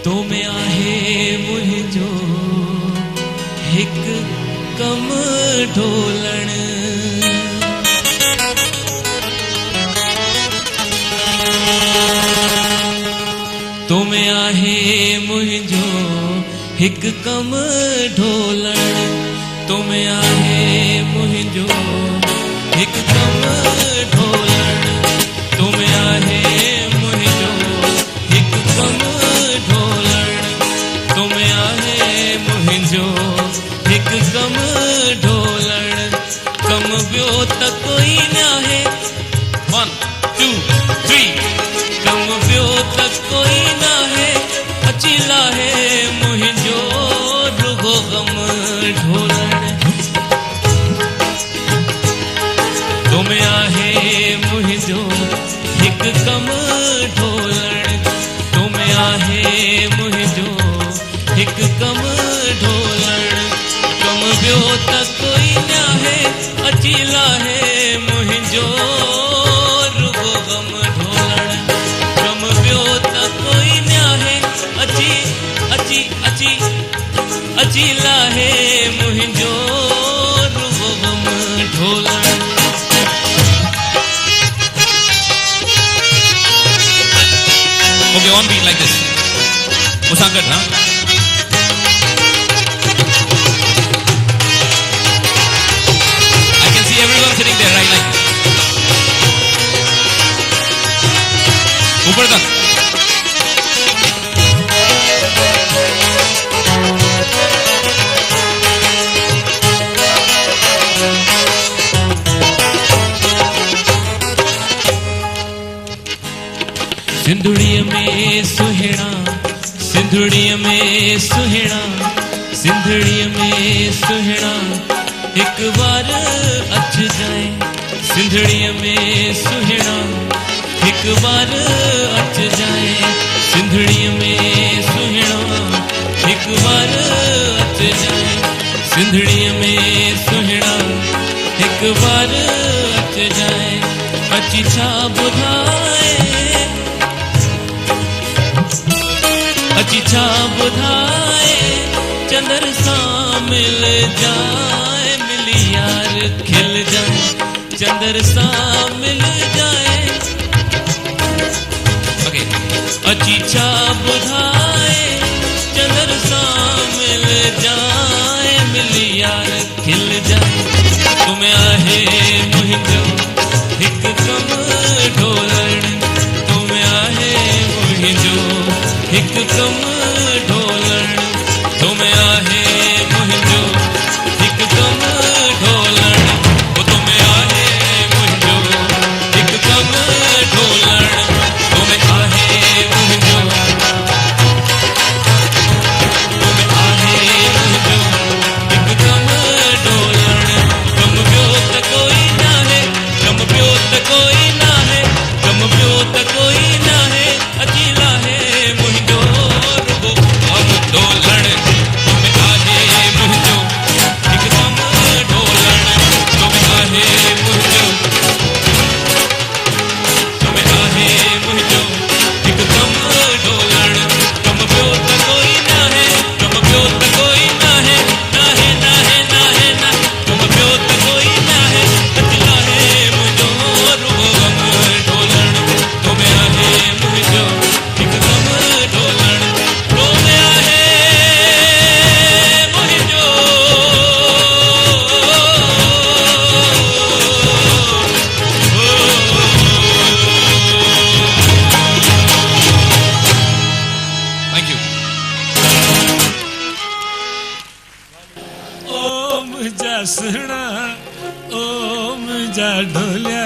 तो में आहे मुझो हिक कम ढोलण तो में आहे मुझो हिक कम ढोलण तो में आहे मुझो हिक कम ढोलण तो में आहे मुझो हिक कम तो में आहे मुझो हिक कम ढोलण कम बियो त कोई न आहे 1 2 3 कम बियो त कोई न आहे अची लाहे मुझो रुगो गम ढोलण तो में आहे मुझो हिक कम ढोलण तो में आहे मुझो हिक कम ढोलण कम बियो त कोई न आहे अची लाहे मुझो रुगो गम ढोलण कम बियो त कोई न आहे अची अची अची अची लाहे मुझो रुगो गम ढोलण Okay, one beat like this. Musangat, huh? I can see everyone sitting there, right? Like, ऊपर तक. सिंधुड़ीअ में सुहिणा सिंधुड़ीअ में सुहिणा सिंधुड़ीअ में सुहिणा हिक बार अच जाए सिंधुड़ीअ में सुहिणा हिक बार अच जाए सिंधुड़ीअ में सुहिणा हिक बार अच जाए सिंधुड़ीअ में सुहिणा हिक बार अच जाए अची छा ॿुधाए अची छा ॿुधाए चंदर सां मिल जाए मिली यार खिल जाए चंदर सां मिल जाए Okay. अची छा ॿुधाए चंदर सां मिल जाए मिली यार खिल जाए तुम्हें आहे मुझो हिक कम ढोलण तुम्हें आहे मुझो हिक कम ढोलण तो में आहे मुझो हिक कम ढोलण तो में आहे मुझो हिक कम ढोलण तो में आहे मुझो तो में आहे मुझो हिक कम ढोलण कम बियो त कोई न आहे कम बियो त कोई न आहे कम बियो त कोई न आहे अची लाहे मुझो रुगो गम ढोलण तो में आहे मुझो हिक कम ढोलण तो में आहे मुझो तो में आहे मुझो हिक कम ढोलण कम बियो त कोई न आहे कम बियो त कोई न आहे नाहे नाहे नाहे ना कम बियो त कोई न आहे अची लाहे मुझो रुगो गम ढोलण तो में आहे मुझो हिक कम ढोलण तो में आहे मुझो Thank you. ओ मुझा सुना ओ मुझा ढोलिया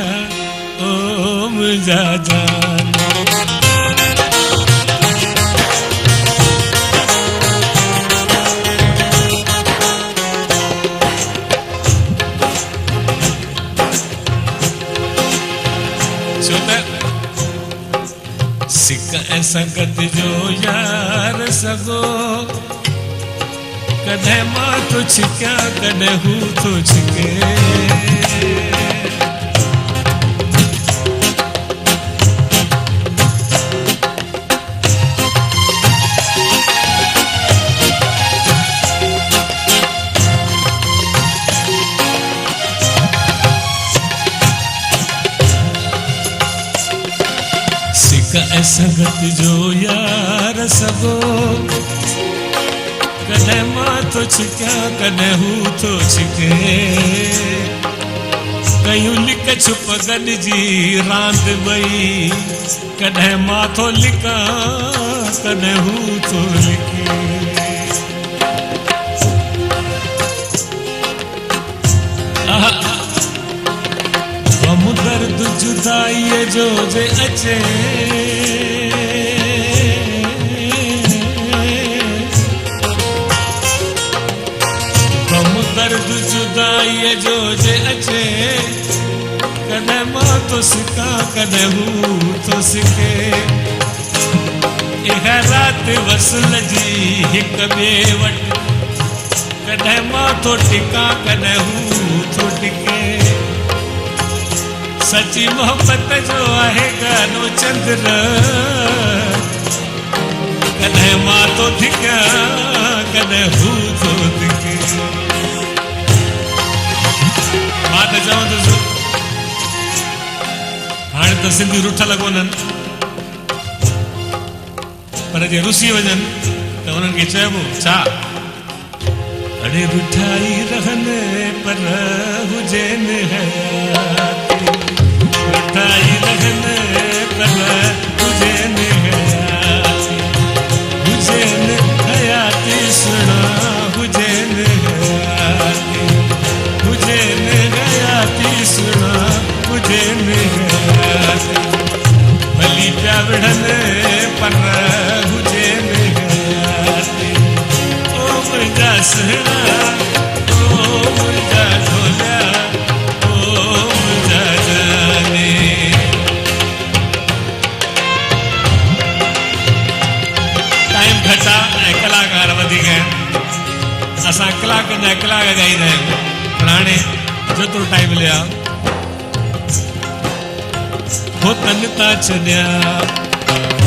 ओ मुझा जान सिक ऐसा संगत जो यार सगो कॾहिं मां तो छिकिया कॾहिं हू तो छिके संगत जो यार सगो कॾहिं मां तो छिकिया कॾहिं हू तो छिके कयूं लिक छुप गॾिजी रांदि वई कॾहिं मां तो लिकां कॾहिं हू तो लिके गम दर्द जुदाईअ जो जे अचे दर्द जुदाईअ जो जे अचे कॾहिं मां तो सिकां कॾहिं हू तो सिके इहा राति वसल जी हिक ॿिए वटि कॾहिं मां तो टिकां कॾहिं हू तो टिके सची मोहब्बत जो आहे गानो चंद्र कॾहिं मां तो धिकां कॾहिं हू तो धिके मां त चवां थो हाणे त सिंधी रुठल कोन्हनि पर जे रुसी वञनि त उन्हनि खे चइबो छा अड़े रुठाई रहनि पर हुजनि हयाती रुठाई रहनि पर हुजनि हयाती हुजनि हयाती सुणा हुजनि हयाती हुजनि हयाती सुणा हुजनि हयाती भली पिया विढ़नि पर हुजनि हयाती ओ मुंहिंजा सुहिणा ओ मुंहिंजा ढोलिया ओ मुंहिंजा जाने टाइम घटा ऐं कलाकार वधीक आहिनि असां कलाक जा कलाक ॻाईंदा आहियूं पर हाणे जेतिरो टाइम मिलियो आहे हो तन ता छॾिया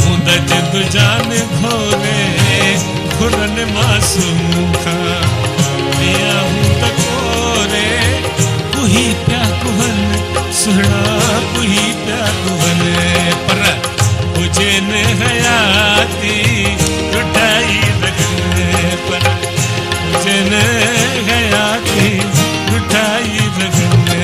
हूंद जिंद जान घोरे घुरनि मासूम खां पिया हूंद कोरे कुही पिया कुहनि सुहिणा कुही पिया कुहनि पर हुजनि हयाती रुठाई रखनि पर हुजनि हयाती रुठाई रखनि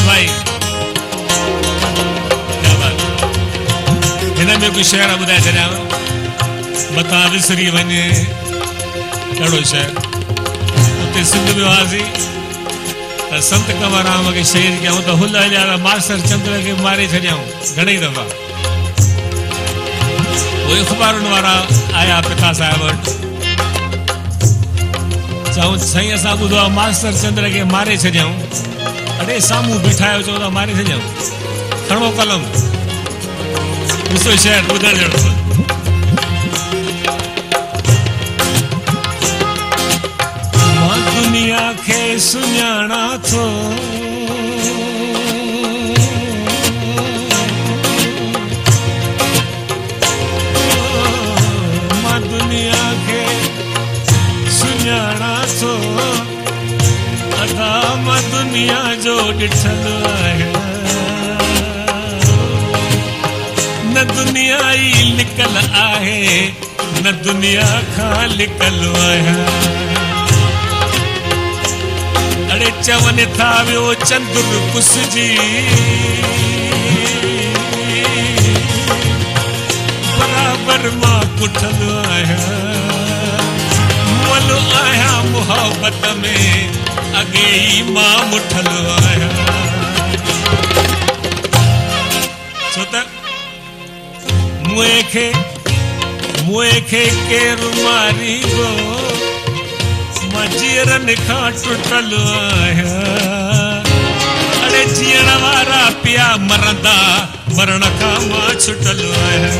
भाई क्या बात हिन में कोई शेर ॿुधाए छॾियांव मतां विसरी वञे कहिड़ो शेर उते सिंध में हुआसीं त संत कंवरराम खे शहीद कयूं त हुल हलिया त मास्टर चंद्र खे मारे छॾियऊं घणेई दफ़ा उहे अख़बारुनि वारा आया पिता साहिब वटि चऊं साईं असां ॿुधो आहे मास्टर चंद्र खे मारे छॾियऊं अड़े साम्हूं बीठायो चओ था मारे छॾियऊं खणो कलम ॾिसो शहर ॿुधण जहिड़ो मां दुनिया खे सुञाणा थो मां दुनिया खे सुञाणा थो मां दुनिया जो ॾिठल आहे न दुनिया ई लिकल आहे न दुनिया खां लिकल आहियां अड़े चवनि था वियो चंद्र पुसजी बराबर मां पुठल आहियां मुठलो आया मोहब्बत में अगे ई मां मुठलो आया छो त मुए खे केर मारी गो मजीरन खां टुटल आया अरे जीअण वारा पिया मरंदा मरण खां मां छुटल आया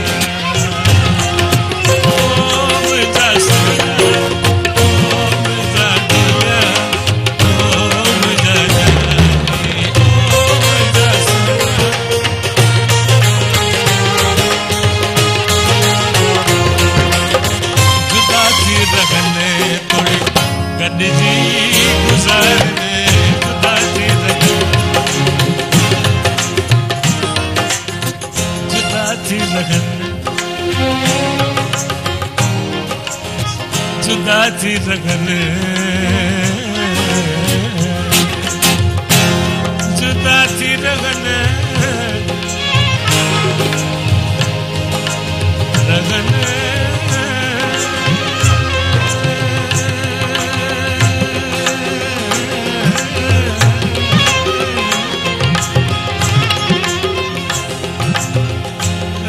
जुदा थी रगन जुदा थी रगन रगन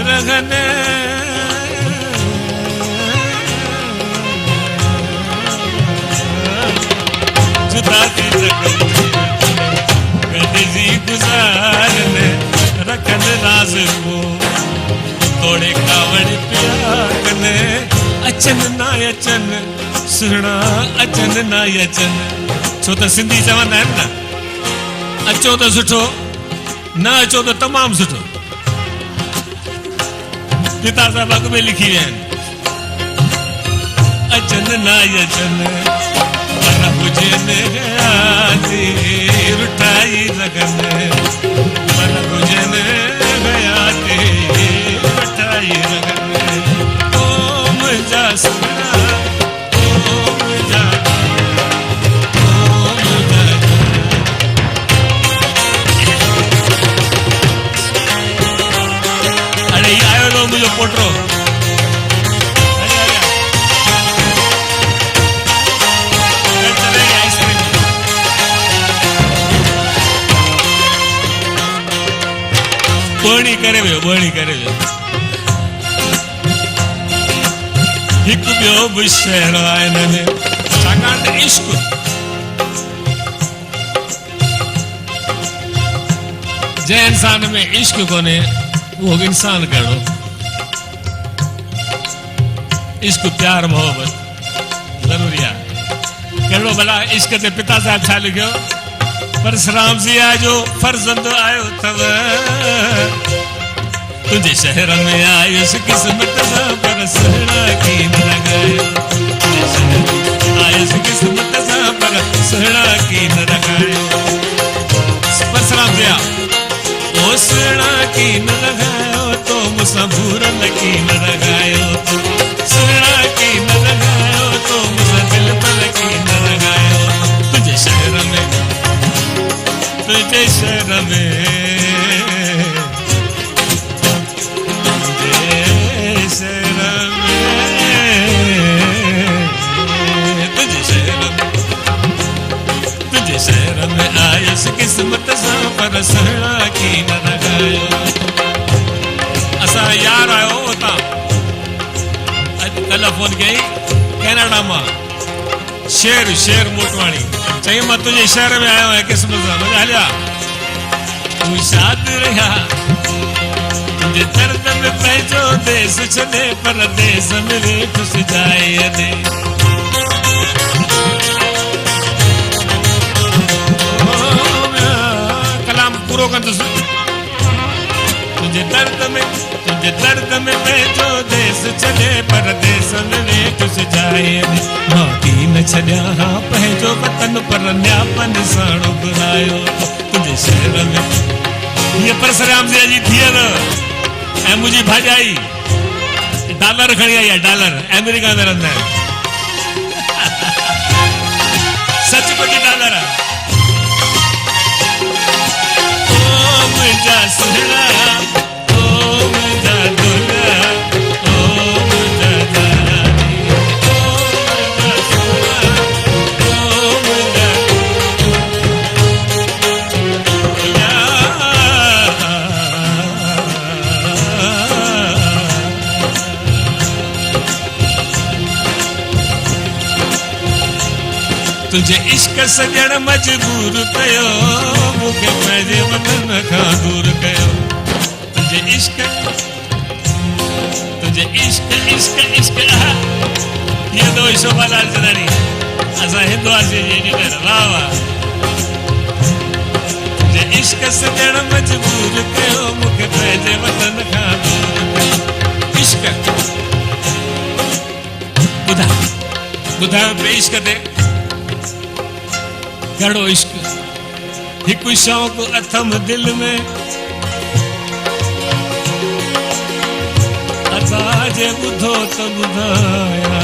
रगन गुजारने रखन राज को तोड़े कावड़ प्याकने अचन ना अचन सुना अचन ना अचन छो त सिंधी चवंदा आहिनि न अचो त सुठो न अचो त तमामु सुठो पिता साहिब अॻु में लिखी विया आहिनि अचन ना अचन रुठाई लगन मन गुजन गया ते रुठाई लगन ओ मुझा सुना ओ मुझा अरे आयो नो मुझो पोटरो बणी करे वियो हिकु ॿियो बि शहर आहे हिन में छाकाणि त इश्क जंहिं इंसान में इश्क कोन्हे उहो इंसान कहिड़ो इश्क प्यार मोहब्बत ज़रूरी आहे कहिड़ो भला इश्क ते पिता साहिब छा लिखियो परशुराम जी जो फर्जंद आयो अथव तुझे शहर में आयुसि किस्मत सां पर सुहिणा कीन लॻायो आयुसि किस्मत सां पर सुहिणा कीन लॻायो परशुराम जी ओ सुहिणा कीन लॻायो तो मूंसां भूरल कीन लॻायो सुहिणा कीन लॻायो तो मूंसां दिलि पल कीन लॻायो तुझे शहर में तुझे शहर में तुझे शहर में आयुसि किस्मत सां पर सुहिणा कीन लॻायो असां यार आयो हुतां कल्ह फोन कयई कैनेडा मां शेर मोटवाणी चई मां तुंहिंजे शहर में आयो आहियां किस्मत सां हलिया तूं शाद रहिया तुंहिंजे दर्द में पंहिंजो देश छॾे पर देश में वेठुसि जाइ ते कलाम पूरो कंदुसि तुंहिंजे दर्द में पंहिंजो देश छॾे पर देश में वेठुसि जाइ ते मां की न छॾिया हा पंहिंजो वतन पर न्यापन सां घुरायो तुंहिंजे शहर में ये परशुराम जी जी थियल ऐं मुंहिंजी भाॼाई डॉलर खणी आई आहे डॉलर अमेरिका में रहंदा आहिनि सचमुच डॉलर ओ मुंहिंजा सुहिणा ओ मुंहिंजा दुल्हा ओ मुंहिंजा दादी ओ मुंहिंजा सुहिणा तुझे इश्क सजण मजबूर कयो मूंखे पंहिंजे वतन खां दूर कयो तुझे इश्क इश्क इश्क ये तो शोभालाल चंदानी असां हिंदवासी जी वाह वाह तुझे इश्क सजण मजबूर कयो मूंखे पंहिंजे वतन खां दूर कयो इश्क ॿुधायो पे इश्क ते कहिड़ो इश्क हिकु शौक़ अथम दिल में अदा जे ॿुधो त ॿुधाया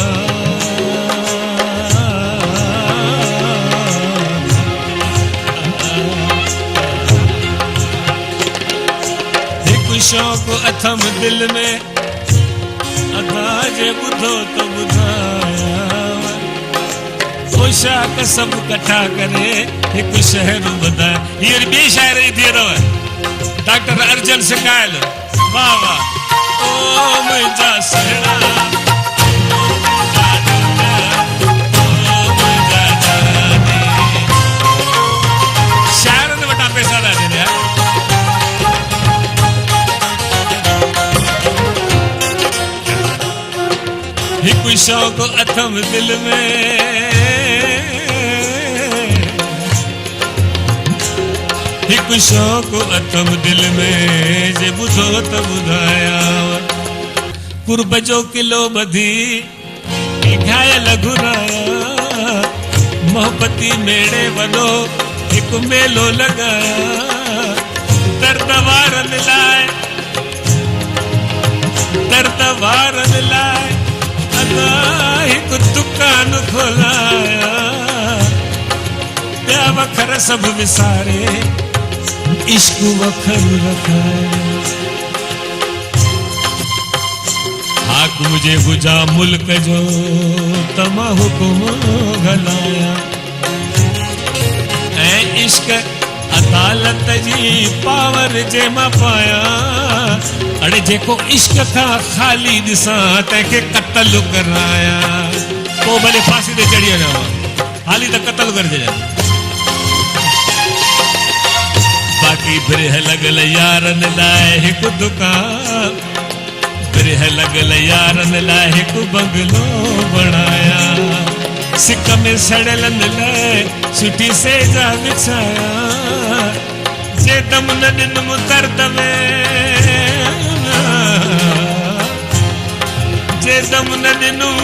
हिकु शौक़ अथम दिल में अदा जे ॿुधो त ॿुधाया पोशाक सब कठा करे एक शहर ॿुधाए हींअर ॿी शाइरी थी अथव डॉक्टर अर्जन सिकायल वाह वाह ओ मुंहिंजा सुहिणा शाइरनि वटां पैसा था ॾियनि हिकु शौक़ अथम दिल में हिकु शौक़ अथम दिल में जे ॿुधो त ॿुधाया कुर्ब जो किलो ॿधी घायल घुराया मोहब्बती मेड़े वॾो हिकु मेलो लॻाया दर्द वारनि लाइ अदा हिकु दुकान खोलाया ॿिया वखर सभु विसारे इश्क वखर रखाया हाक मुझे गुजा मुल्क जो तमा हुकुम घलाया ऐं इश्क अदालत जी पावर जे मां पाया अड़े जेको इश्क खां ख़ाली ॾिसां तंहिंखे क़त्ल कराया पोइ भले फांसी ते चढ़ी वञा हाली त क़त्ल करे छॾिया बाक़ी बिरह लॻल यारनि लाइ हिकु दुकान बिरह लॻल यारनि लाइ हिकु बंगलो बणाया सिक में सड़ियलनि लाइ सुठी सेजा विछाया जे दम न ॾिनमि दर्द में जे दम न ॾिनूं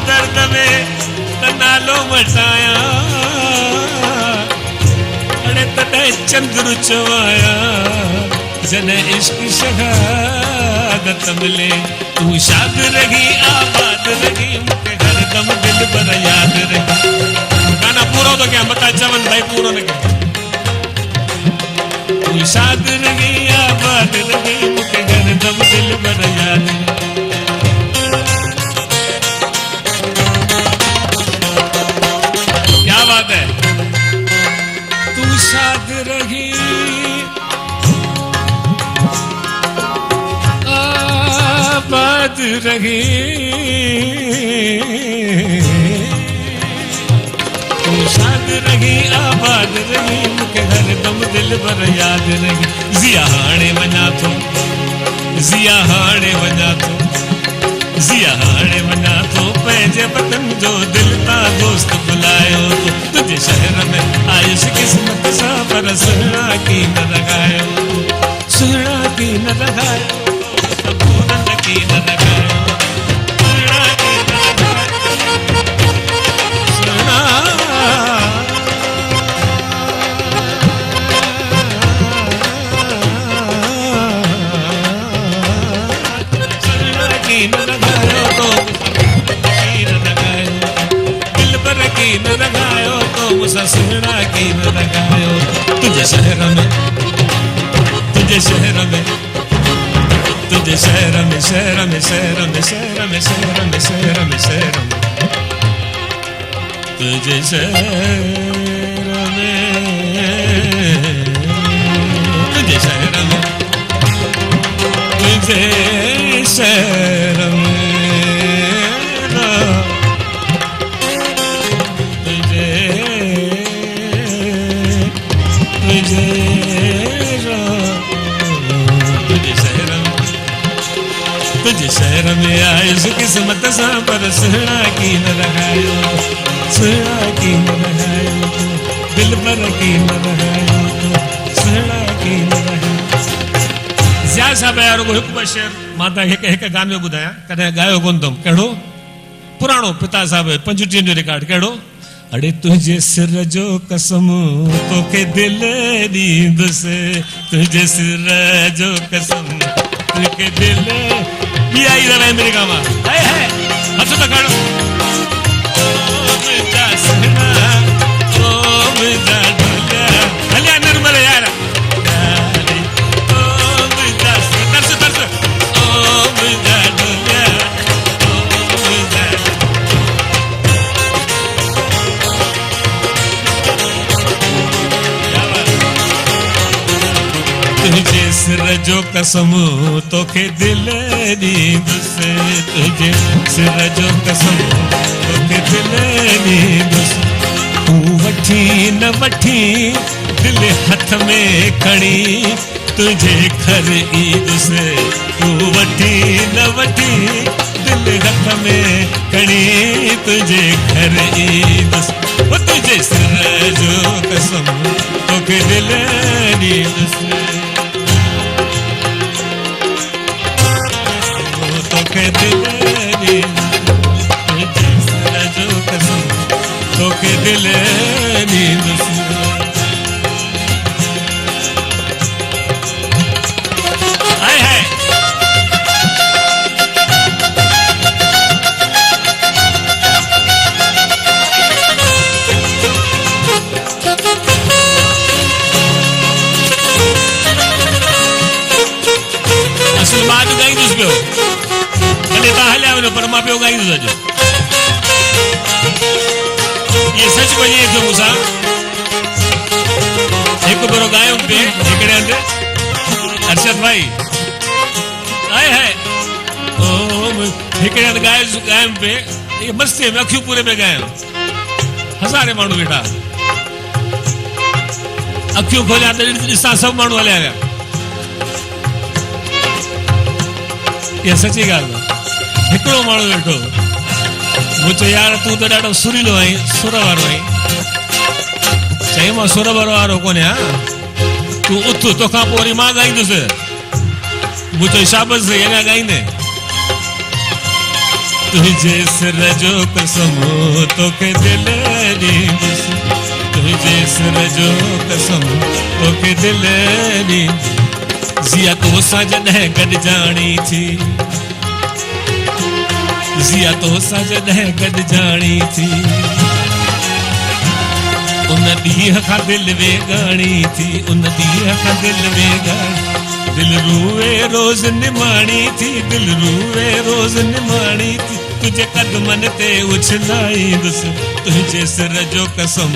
दर्द में त नालो मटाया अड़े तॾहिं चंद्र चवाया जॾहिं इश्क शहादत मिले तू शाद रही आबाद रही मूंखे हरदम दिल पर याद रही गाना पूरो तो क्या बता चवन भाई पूरो न क्या तू शाद रही आबाद रही मूंखे हरदम दिल पर याद क्या बात है तू शाद रही आबाद रही तू शाद रही आबाद रही मूंखे हरदम दिल भर याद रही ज़िया हाणे वञा थो ज़िया हाणे वञा थो ज़िया हाणे वञा थो पंहिंजे वतन जो दिल तां दोस्त बुलायो तुझे शहर में आयुष किस्मत सां पर सुहिणा की न लॻायो सुहिणा की न लॻायो पूरन की न लॻायो सुहिणा की न लॻायो सुहिणा सुहिणा की न लॻायो तो की न लॻायो दिल पर की न लॻायो तो मुसां सुहिणा की न लॻायो तुझे शहर में तुझे शहर में तुझे शहर में शहर में शहर में शहर में शहर में शहर में शहर में तुझे शहर में तुझे शहर में तुझे शहर में तुझे किस्मत सां पर सुहिणा कीन रहायो सुहिणा कीन रहायो दिल पर कीन रहायो सुहिणा कीन रहायो ज़िया साहब यार को हिकु ॿ शेर मां तव्हांखे हिकु गानो ॿुधायां कॾहिं ॻायो कोन अथमि कहिड़ो पुराणो पिता साहब 35 जो रिकॉर्ड कहिड़ो अड़े तुझे सिर जो कसम तोखे दिल ॾींदुसि तुझे सिर जो कसम तोखे दिल ॿी आई रहे अमेरिका मां हथ त खण मुंहिंजा सुहिणा ओ मुंहिंजा ढोलिया हलिया निर्मल यार ओ मुंहिंजा तरस तरस ओ मुंहिंजा ढोलिया ओ मुंहिंजा तुझे सिर जो कसम तोखे दिल ॾींदुसि तुझे सिर जो कसम तोखे दिल ॾींदुसि तूं वठी न वठी दिल हथ में खणी तुझे घर ईंदुसि तूं वठी न वठी दिल हथ में खणी तुझे घर ईंदुसि वो तुझे सिर जो कसम तोखे दिल ॾींदुसि तोखे दिल तुझे सिर जो कसम तोखे दिल ॾींदुसि हाय हाय असल मां जो ॻाईंदुसि पियो भले तव्हां हलिया वञो पर मां पियो ॻाईंदुसि अॼु इहे सच वञे थियो मूंसां हिकु भेरो ॻायुमि पिए हिकिड़े हंधि अर्शद भाई आए है ओ हिकिड़े हंधि ॻायुमि पिए इहे मस्तीअ में अखियूं पूरे में ॻायुमि हज़ारे माण्हू वेठा अखियूं खोलिया त ॾिसां सभु माण्हू हलिया विया इहा सची ॻाल्हि आहे हिकिड़ो माण्हू वेठो मूं चयो यार तूं त ॾाढो सुरीलो आहीं सुर वारो आहीं चई मां सुर वारो कोन्हे हा तूं उथ तोखां पोइ वरी मां ॻाईंदुसि मूं चयो शाबस अञा ॻाईंदे तुझे सिर जो कसम तोखे दिल ॾींदुसि तुझे सिर जो कसम तोखे दिल ॾींदुसि ज़िया तोसां जॾहिं गॾिजाणी थी ज़िया तोसां जॾहिं गॾिजाणी थी उन ॾींहं खां दिलि वेगाणी थी उन ॾींहं खां दिलि वेगाणी दिलि रूए रोज़ निमाणी थी दिलि रूए रोज़ निमाणी थी तुझे कदमनि ते उछलाईंदुसि तुझे सिर जो कसम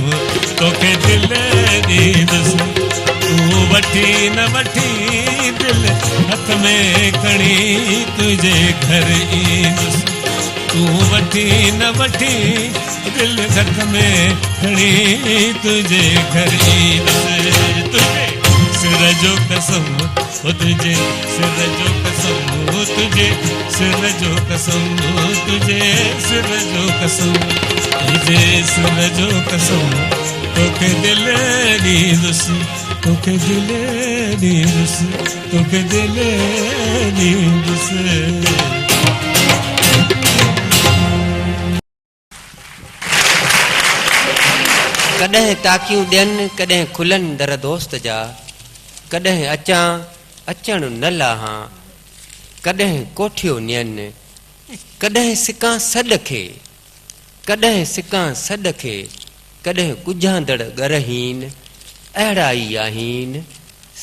तोखे दिल ॾींदुसि तूं वठी न वठी दिल हथ में खणी तुझे घर ईंदुसि तूं वठी न वठी दिल हथ में खणी तुझे घर ईंदुसि तुझे सिर जो कसम तुझे सिर जो कसम तुझे सिर जो कसम तुझे सिर जो कसम तुझे सिर जो कसम तोखे दिल ॾींदुसि तोखे दिल ॾींदुसि तोखे दिल ॾींदुसि कॾहिं टाकियूं ॾियनि कॾहिं खुलनि दर दोस्त जा कॾहिं अचां अचण न लाहां कॾहिं कोठियो नियनि कॾहिं सिकां सॾ खे कॾहिं सिकां सॾ खे कॾहिं कुझांदड़ गरहीन अहिड़ा ई आहिनि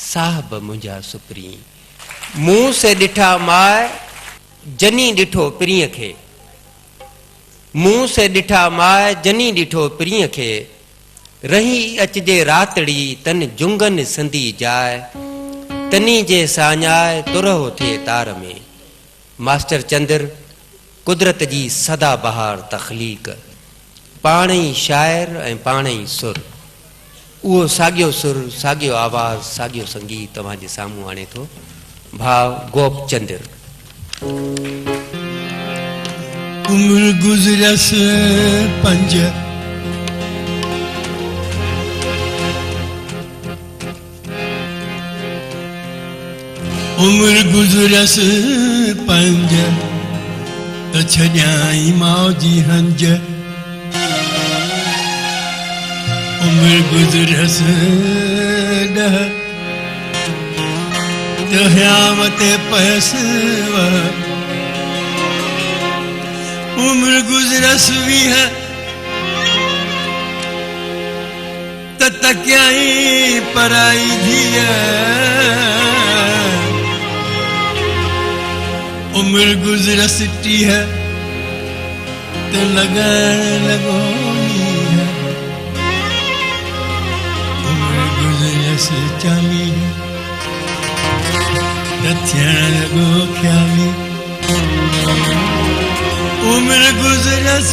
साहब मुंहिंजा सुपरी मूं से ॾिठा माए जनी ॾिठो प्रीअ खे मूं से ॾिठा माए जनी ॾिठो प्रीअ खे रही अचजे रातड़ी तन जुंगन संदी जाए तनी जे साञाए तुरहो थे तार में मास्टर चंद्र कुदरत जी सदा बहार तख़लीक पाण ई शाइर ऐं पाण ई सुर उहो साॻियो सुर साॻियो आवाज़ साॻियो संगीत तव्हांजे साम्हूं आणे थो भाव गोप चंद्र उम्र गुज़रस पंज उम्र गुज़रस पंज त छॾियाई माउ जी हंज उम्र गुज़रस ॾह त हयावते पयसि उम्र गुज़रस 20 त तकियाई पराई धीअ उम्र गुज़रस 30 त लॻण लॻो मींहुं उम्र गुज़रस 40 त थियण लॻो ख़्याली उम्र गुज़रस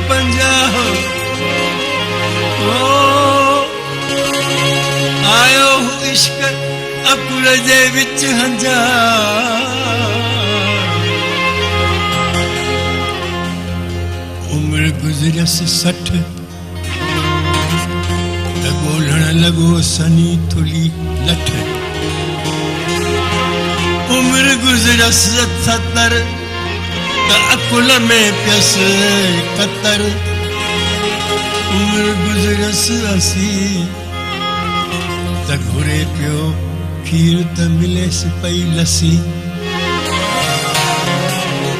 50 आयो इश्क अकुल जे विच हंजा उम्र गुज़रस 60 त ॻोल्हण लॻो सनी थुली लठ उम्र गुज़रस 70 त अकुल में पियस कतर उम्र गुज़रस 80 त घुरे पियो खीर त मिलेसि पई लसी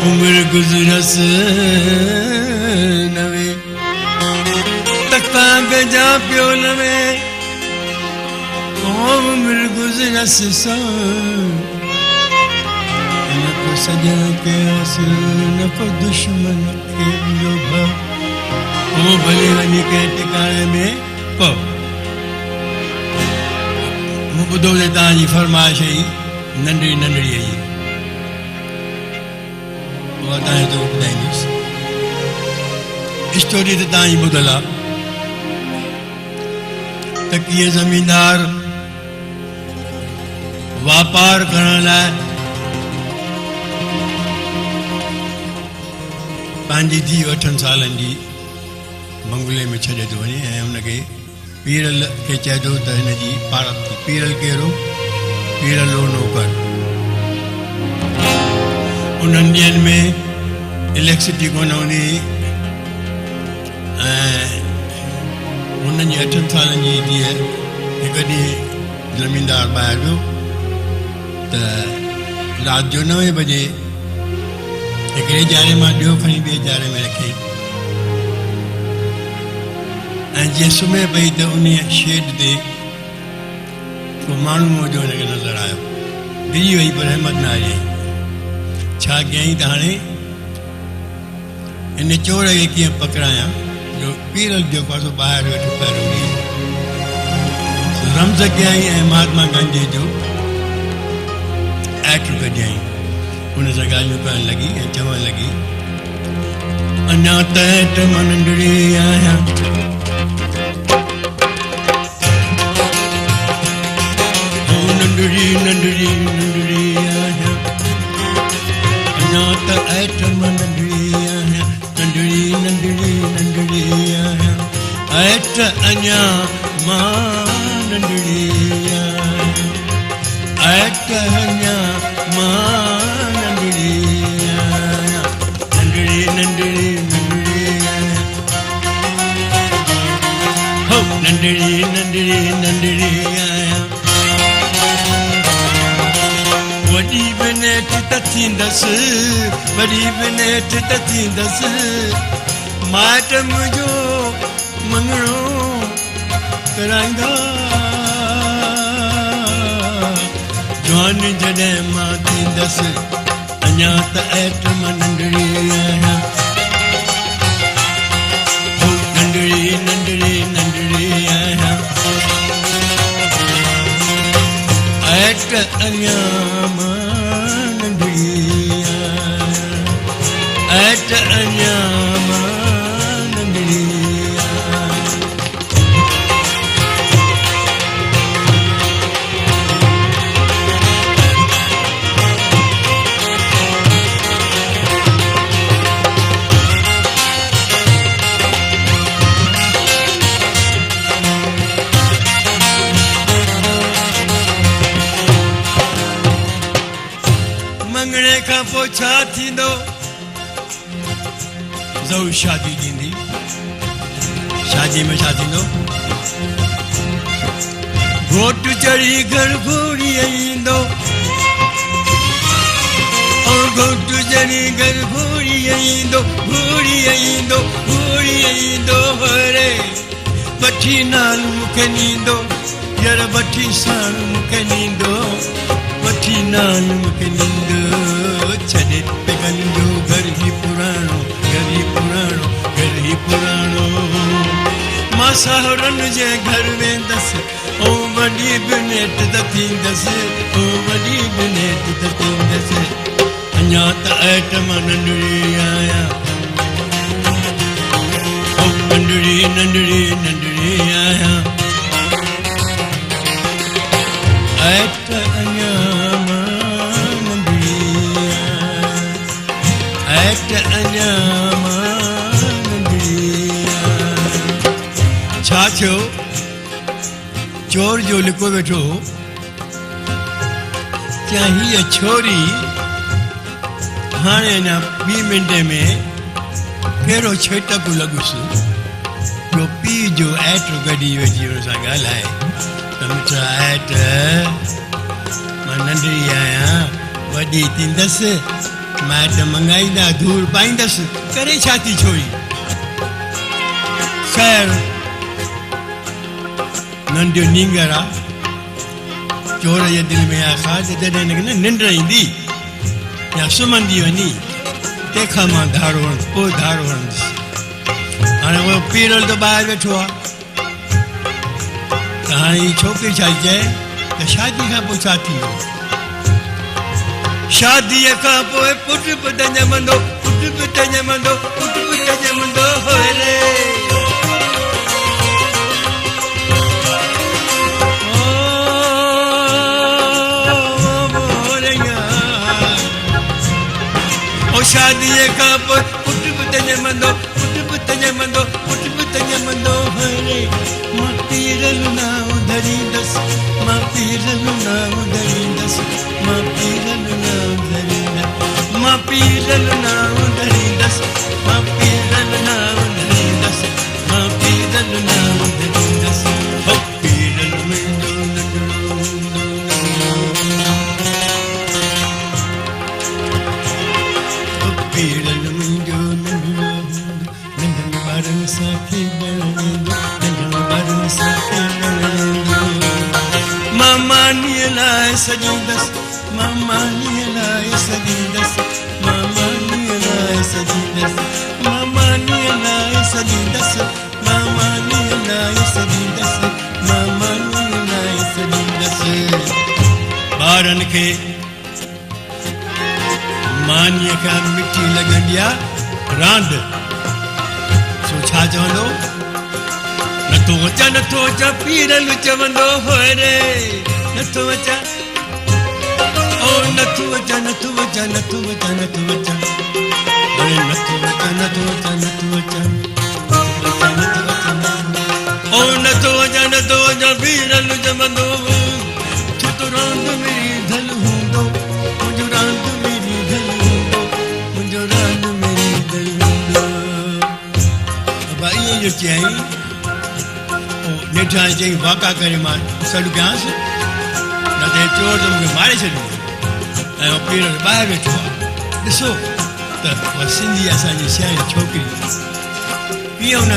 उम्र गुज़रस 90 त कागजा पियो लवे उम्र गुज़रस 100 न को सजन के आस न को दुश्मन के लोभ ओ भले वञी के टिकाणे में पो मूं ॿुधो त तव्हांजी फरमाइश हुई नंढड़ी नंढड़ीअ जी उहा तव्हांखे तो ॿुधाईंदुसि स्टोरी त तव्हांजी ॿुधल आहे त कीअं ज़मीनदार वापार करण लाइ पंहिंजी धीउ 8 सालनि जी मंगुले में छॾे थो वञे ऐं हुनखे पीरल खे चए थो त हिनजी पारत थी पीरल कहिड़ो पीरलो नौकर उन्हनि ॾींहंनि में इलेक्ट्रिसिटी कोन हूंदी ऐं हुननि जी 8 सालनि जी धीअ हिकु ॾींहुं ज़मीनदार ॿाहिरि वियो त राति जो 9 बजे हिकिड़े जारे मां ॾियो खणी ॿिए जारे में रखी ऐं जीअं सुम्हे पई त उन शेड ते को माण्हू मुंहिंजो हिनखे नज़र आयो बिजी वई पर हिमत न आई छा कयईं त हाणे इन चोर खे कीअं पकड़ायां जो पीरल जो पासो ॿाहिरि वेठो पहिरियों ॾींहुं रम्ज़ कयईं ऐं महात्मा गांधी जो एक्ट कढियईं उन सां ॻाल्हियूं करणु लॻी ऐं चवणु लॻी अञा त मां नंढड़ी आहियां नंढड़ी नंढड़ी नंढड़ी आहियां अञा त मां नंढड़ी आहियां नंढड़ी नंढड़ी नंढड़ी आहियां अञा मां नंढड़ी आहियां अञा मां नंढड़ी आहियां नंढड़ी नंढड़ी नंढड़ी आहियां हो नंढड़ी नंढड़ी नंढड़ी आहियां वॾी बि नेठ त थींदसि वॾी बि नेठ त थींदसि माइट मुंहिंजो मंगणो कराईंदा जवान जॾहिं मां थींदसि अञा त मां नंढड़ी आहियां हो नंढड़ी नंढड़ी नंढड़ी आहियां अञा मां नंढड़ी आहियां अञा मां नंढड़ी खां पोइ छा थींदो ज़रूरु शादी थींदी शादी में छा थींदो घोट चढ़ी घर घोड़ी ईंदो घोट चढ़ी घर घोड़ी ईंदो हरे बठी नाल मूंखे नींदो यार बठी साण मूंखे नींदो बठी नाल मूंखे नींदो छॾे पेगन जो घर ही पुराणो मां साहुरनि जे घर वेंदसि ओ वॾी बि नेट त थींदसि ओ वॾी बि नेट त थींदसि अञा त ऐट मां नंढड़ी आहियां ओ नंढड़ी आहियां ऐट अञा मां नंढड़ी आहियां ऐट अञा मां नंढड़ी आहियां छा थियो चोर जो लिको वेठो क्या हीअ छोरी हाणे अञा 2 मिंटे में कहिड़ो छेटक लॻुसि जो पीउ जो ऐट गॾी वेठी हुन सां ॻाल्हाए त मिठा ऐट मां नंढड़ी आहियां वॾी थींदसि माइट मंगाईंदा धूड़ पाईंदसि करे छा थी छोरी ख़ैर नंढियो नींगर आहे चोर जे दिलि में आख़िर जॾहिं हिनखे निंड ईंदी या सुम्हंदी वञी तंहिंखां मां धारो हणंदुसि हाणे उहो पीरल त ॿाहिरि वेठो आहे त हाणे हीअ छोकिरी छा चए त शादी खां पोइ छा थींदो शादीअ खां पोइ पुट ॼमंदो होरे शादीअ खां पोइ पुट ॼमंदो हरे मां पीरल नाम धरींदसि मां पीरल नाम धरींदसि मां पीरल नाम धरींदसि मां पीरल नाम धरींदसि मां पीरल नाम धरींदसि मां पीरल नाम धरींदसि हो पीरल मुंहिंजो पीरल मुंहिंजो नंढनि ॿारनि सां मां मानीअ लाइ सजींदसि मां मानीअ लाइ सजींदसि मां मानीअ लाइ सजींदसि मां मानीअ लाइ सजींदसि मां मानीअ लाइ सजींदसि मां मानीअ लाइ सजींदसि ॿारनि खे मानीअ खां मिठी लॻंदी आहे रांदि सो छा चवंदो नथो अचां पीरल चवंदो होरे नथो अचां ओ नथो अचां अरे नथो अचां ओ नथो अचां पीरल चवंदो छो तो रांदि मेरी धल हूंदो मुंहिंजो रांदि मेरी धल मुंहिंजो रांदि मेरी धल भाई जो चयईं नेठा चई वाका करे मां सॾु कयांसि न त चोर त मूंखे मारे छॾींदो ऐं पीरल ॿाहिरि वेठो आहे ॾिसो त उहा सिंधी असांजी शहर छोकिरी कीअं हुन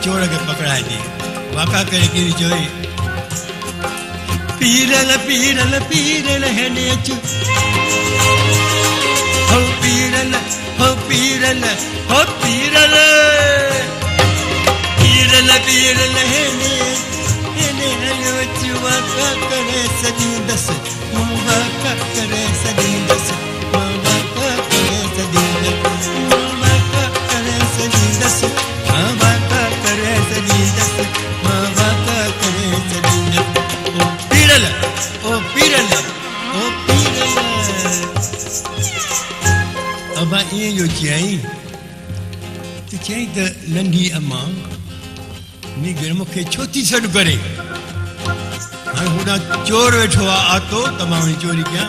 चोर खे पकड़ाइजे वाका करे कहिड़ी चयो पीरल पीरल पीरल हेॾे अच हो पीरल हो पीरल हो पीरल पीरल पीरल हेॾे हलियो अच वाका करे सॼींदसि मां वाका करे सॼींदसि मां वाका करे सॼींदसि मां वाका करे सॼींदसि मां वाका करे सॼींदसि मां वाका करे सॼींदसि ओ पीरल ओ पीरल ओ पीरल अबा ईअं जो चयईं त चयईं त नंढी अम्मा नीगर मूंखे छो थी सॾु करे हाणे होॾां चोर वेठो आहे आतो त मां वञी चोरी कयां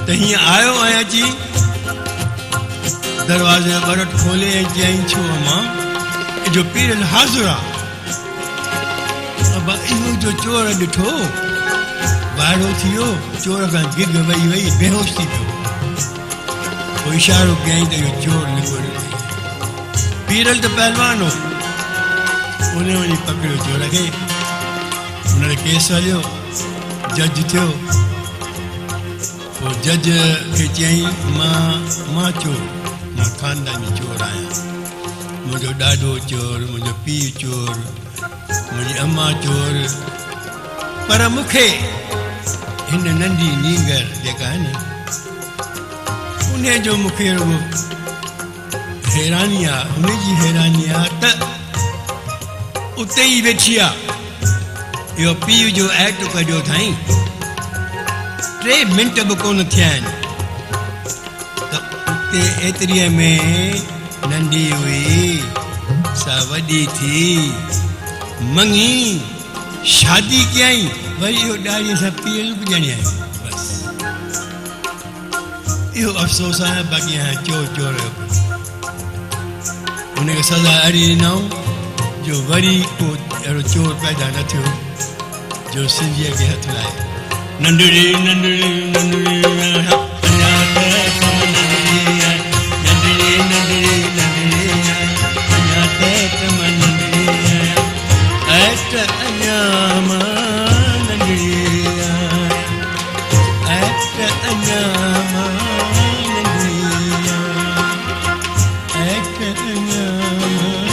त त हीअं आयो ऐं अची दरवाज़े जो बरट खोले ऐं चयईं छो मां जो पीरल हाज़ुर आहे अब इहो जो चोर ॾिठो वाइड़ो थी वियो चोर खां गिग वही वही बेहोश थी पियो पोइ इशारो कयईं त इहो चोर लिखो पीरल त पहलवान हो उन वञी पकड़ियो चोर खे उन्हनि केस हलियो जज थियो पोइ जज खे चयईं मां चोर मां ख़ानदानी चोर आहियां मुंहिंजो ॾाॾो चोर मुंहिंजो पीउ चोर मुंहिंजी अम्मा चोर पर मूंखे हिन नंढी नींगर जेका आहे न उन जो मूंखे रुॻो हैरानी आहे हुनजी हैरानी आहे त उते ई वेठी आहे इहो पीउ जो एक्ट कढियो अथई 3 मिंट बि कोन थिया आहिनि त उते एतिरीअ में नंढी हुई सा वॾी थी मंगी शादी कयई वरी इहो ॾाड़ीअ सां पीअल बि ॼणी आई बसि इहो अफ़सोस आहे बाक़ी हाणे चोर चोर हुनखे सज़ा अहिड़ी ॾिनऊं जो वरी को अहिड़ो चोर पैदा न थियो जो सिंधीअ खे हथु लाए नंढड़ी नंढड़ी नंढड़ी अञा त कम नंढड़ी नंढड़ी नंढड़ी नंढड़ी अञा त कम नंढड़ी ऐट अञा मां नंढड़ी ऐट अञा मां नंढड़ी ऐट अञा मां